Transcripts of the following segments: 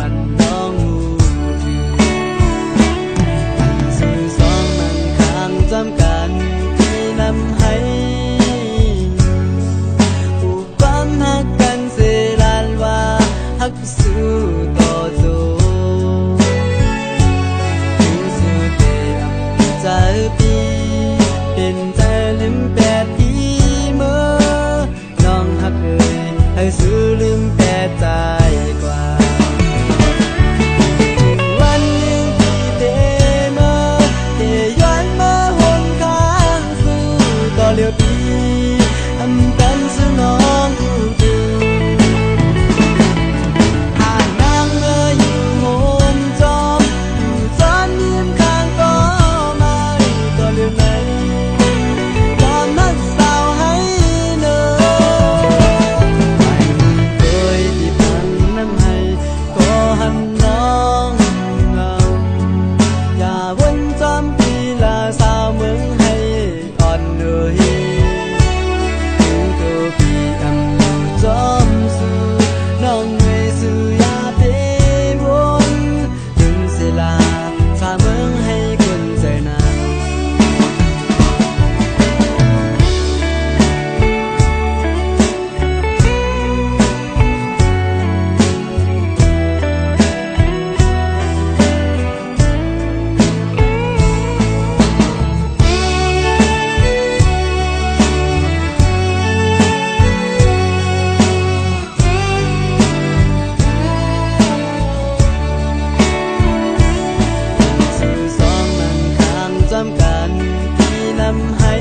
หันน้องหูถือสื่อสองมันข้างจำกันที่นำให้ผู้ความหักกันเสลานว่าหักสู้ต่อโจสู้เตะใจปีเป็นใจลืมแปดปีเมื่อน้องหักเลยให้สู้ลืมแปดใจกว่าวันหนึ่งที่เตะมาเตะย้อนมาหนข้างสู้ต่อเลี้ยวปีอำกันสู้น้องผู้ดูอ่านนางเมื่ออยู่โฮมจอมอยู่จอนยิ้มข้างก็มาต่อเลี้ยวไหนความรักสาวให้เนอไม่เคยที่พันน้ำให้ก็หันน้องเงาอย่าวนจำปีลาสาวเมืองให้อ่อนเหนื่อยถึงตัวพี่อำอยู่จอมสู้น้องไม่สู้อย่าไปวนถึงเสียลาสาวเมืองให้คนใจนาง สื่อสองมันข้างจำกันที่นำให้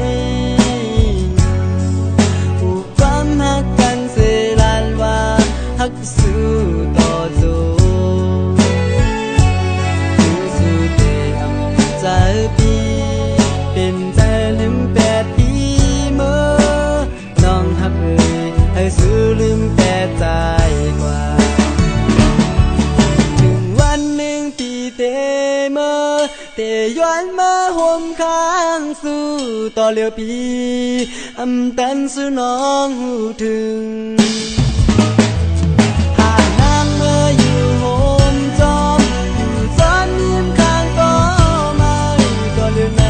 ผู้ความหักกันเสลานว่าหักสู้ต่อโจสู้เตะอำใจปีเป็นใจลืมแปดปีเมื่อน้องหักเลยให้สู้ลืมแปดใจกว่า ถึงวันหนึ่งที่เตมาเตย้อนมาห่มข้างสู้ต่อเลี้ยวปีอำตันสู้น้องหูถึงหากนางเมื่ออยู่โฮมจอมอยู่ซ้อนยิ้มข้างก็มาต่อเลี้ยวไหน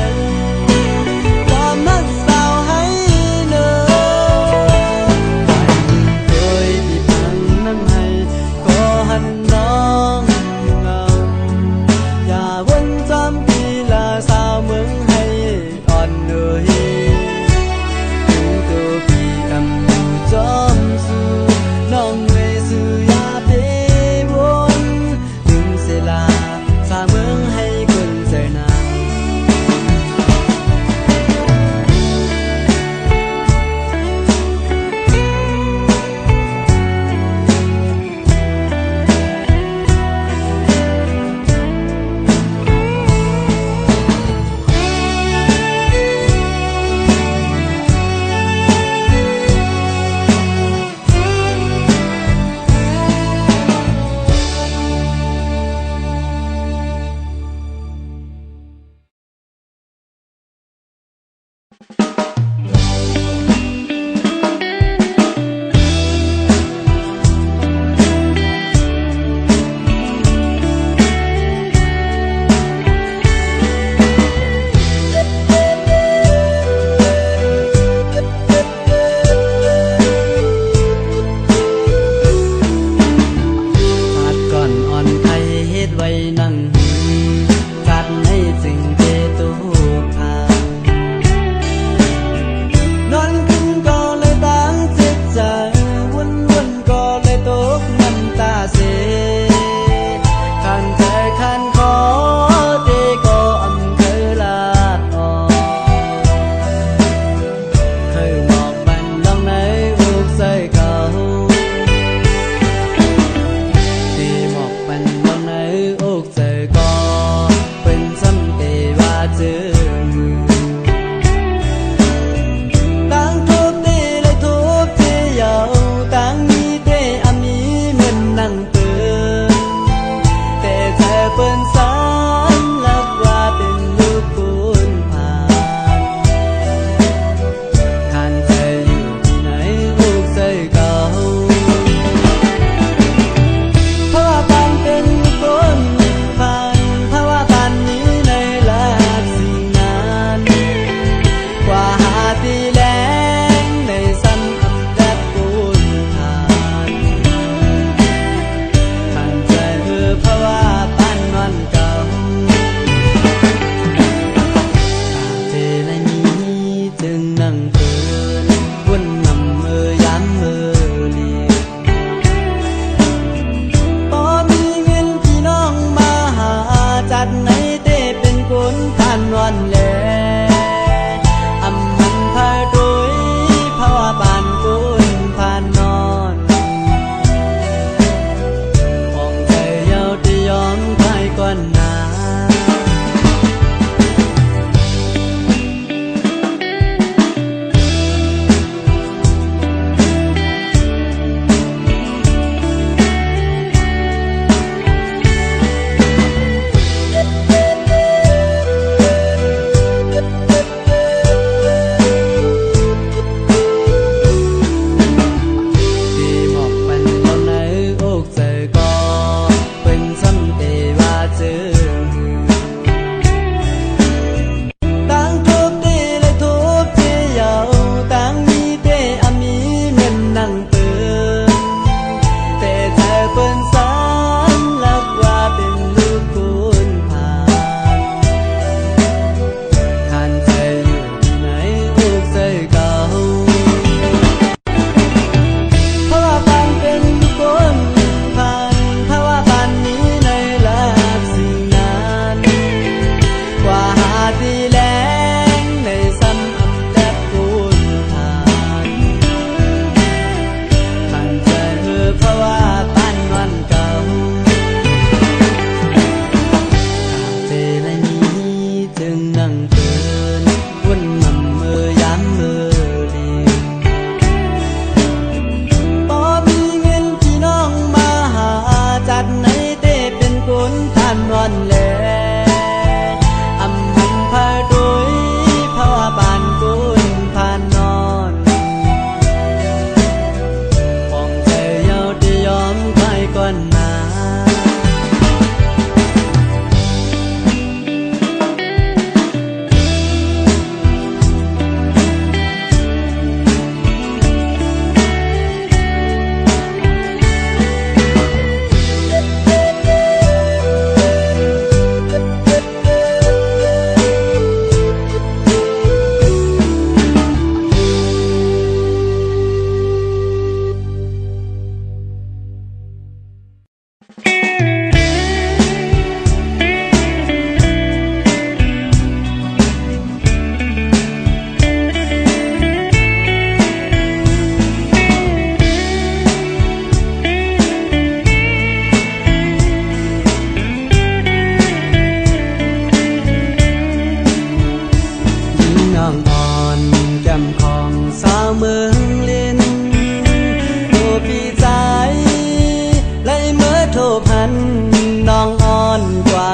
ความรักสาวให้เนอไม่เคยที่พันน้ำให้ก็หันน้องเงาอย่าวนจำปีลาสาวเมืองให้อ่อนเหนื่อยถึงตัวพี่อำอยู่จอมสู้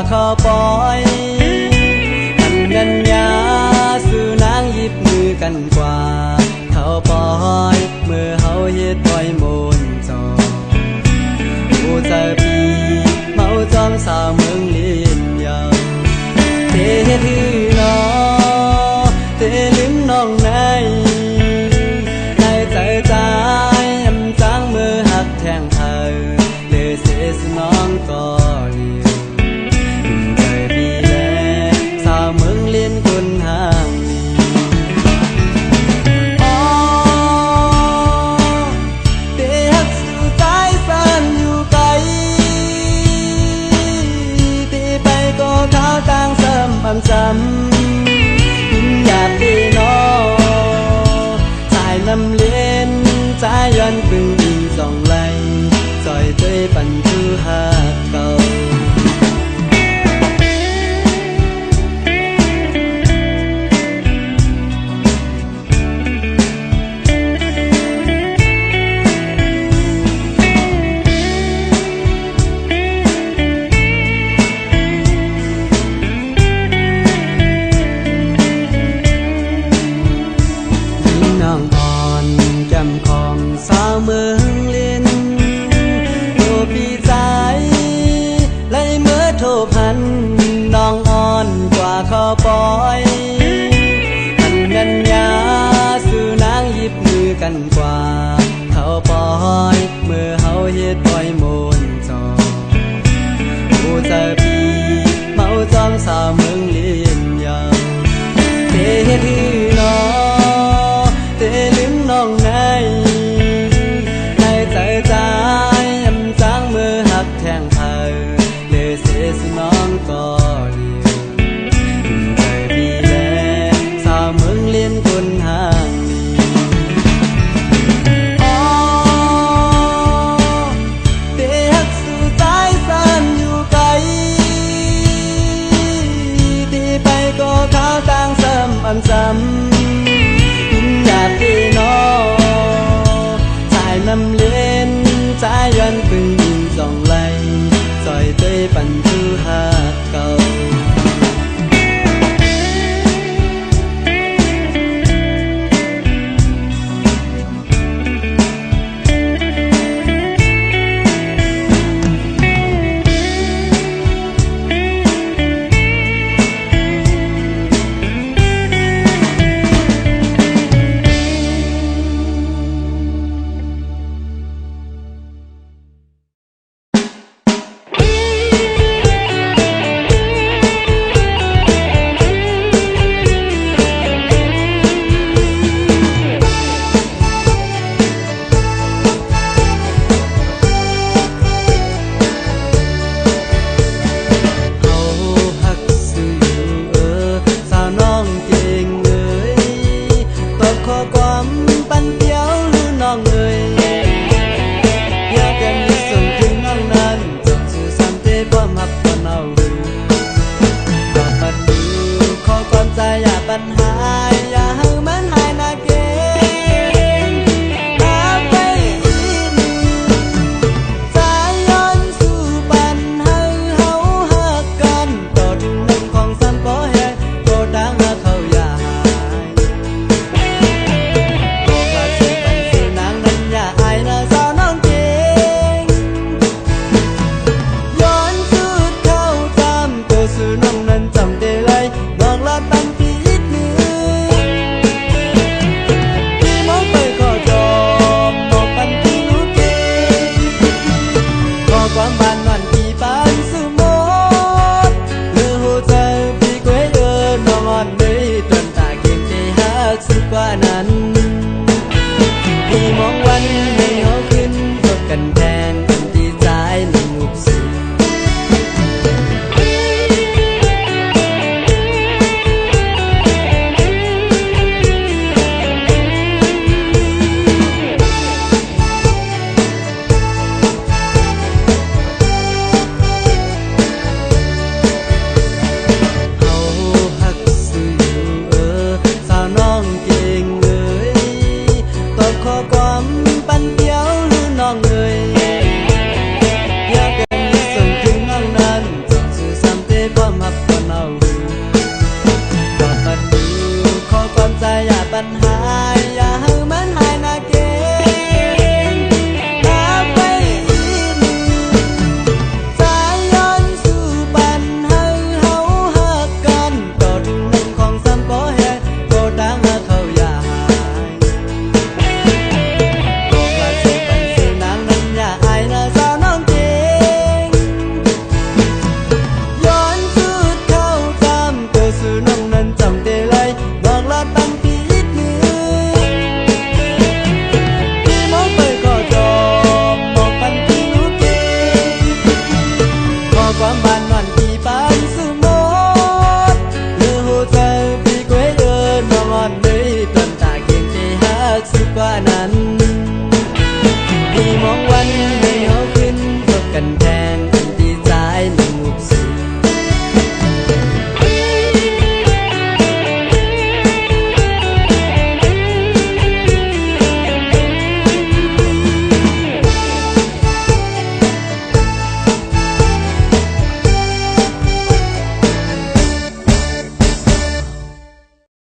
เขาปล่อยอันยันยาสู่นางหยิบมือกันกว่าเขาปล่อยเมื่อเขาเฮ็ดปล่อยมนต์จอผู้ใจพี่เมาจอมสาวเมืองลินยาวเทถือนอเทลืมน้องในใจใจยำจางมือหักแทงเธอเลยเสียสน้องก็เลียวถึงใจพี่แลสาวเมืองเลียนคนห่างอ๋อเตะหักสู่ใจสันอยู่ไกลเตะไปก็เขาต่างซ้ำซ้ำอยากดีน้องสายน้ำเลี้ยนใจย้อนพึ่งยิงส่องไหลซอยเตยปั่นคือหากเก่าน้องอ่อนแก้มของสาวเมืองเลียนโทรพี่ใจไล่เมื่อโทรพันน้องอ่อนกว่าเขาปล่อยอันยันยาสู่นางหยิบมือกันกว่าเขาปล่อยเมื่อเขาเฮ็ดปล่อยมนต์จอผู้ใจพี่เมาจอมสาวเมืองเลียนยาวเทถือนอเตลืมน้องในใจใจยำจางมือหักแทงเธอเลยเสียสน้องก็เลียวถึงใจพี่แลสาวเมืองเลียนคนห่างอ๋อเตหักสู่ใจสันอยู่ไกลตีไปก็เขาต่างซ้ำซ้ำอยากดีน้องสายน้ำเล่นใจย้อนพึ่งยิงส่องไหลซอยเตยปั่นคือหากเก่าปัญหาอย่าให้มันหายนาเกงอาไปอินสายย้อนสู่ปัญหาเฮาหักกันต่อถึงหนึ่งของสามก็แห่ก็ดังเขาอย่าหายก็กระสือปันสือนางนั้นอย่าอายนะสาวน้องเก่งย้อนสุด านวันที่